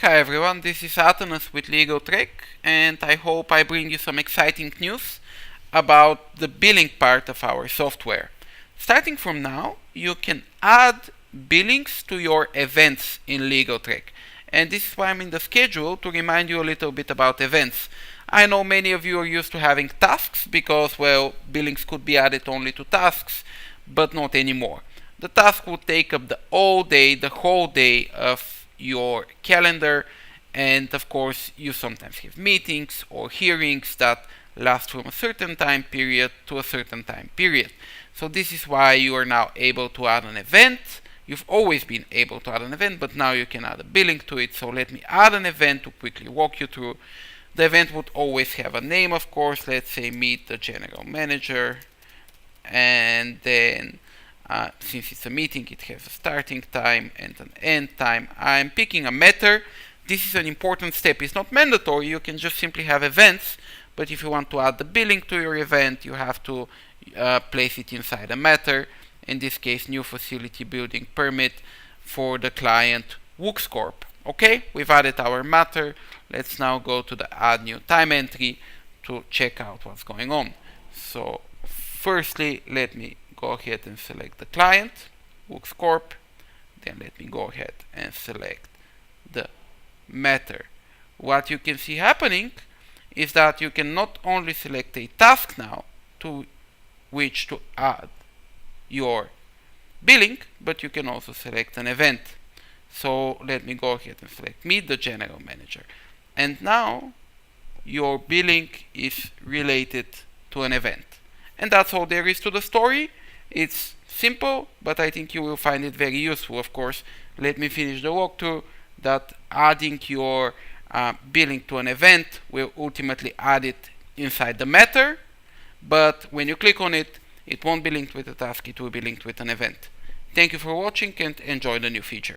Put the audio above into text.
Hi everyone, this is Atanas with LegalTrek, and I hope I bring you some exciting news about the billing part of our software. Starting from now, you can add billings to your events in LegalTrek. And this is why I'm in the schedule to remind you a little bit about events. I know many of you are used to having tasks because, well, billings could be added only to tasks, but not anymore. The task would take up the whole day of your calendar, and of course you sometimes have meetings or hearings that last from a certain time period to a certain time period. So this is why you are now able to add an event. You've always been able to add an event, but now you can add a billing to it. So let me add an event to quickly walk you through. The event would always have a name, of course. Let's say meet the general manager, and then since it's a meeting, it has a starting time and an end time. I'm picking a matter. This is an important step. It's not mandatory. You can just simply have events, but if you want to add the billing to your event, you have to place it inside a matter. In this case, new facility building permit for the client Wooks Corp. Okay, we've added our matter. Let's now go to the add new time entry to check out what's going on. So firstly, let me go ahead and select the client, Wooks Corp. Then let me go ahead and select the matter. What you can see happening is that you can not only select a task now to which to add your billing, but you can also select an event. So let me go ahead and select meet the general manager. And now your billing is related to an event. And that's all there is to the story. It's simple, but I think you will find it very useful. Of course, let me finish the walkthrough that adding your billing to an event will ultimately add it inside the matter, but when you click on it, it won't be linked with a task, it will be linked with an event. Thank you for watching and enjoy the new feature.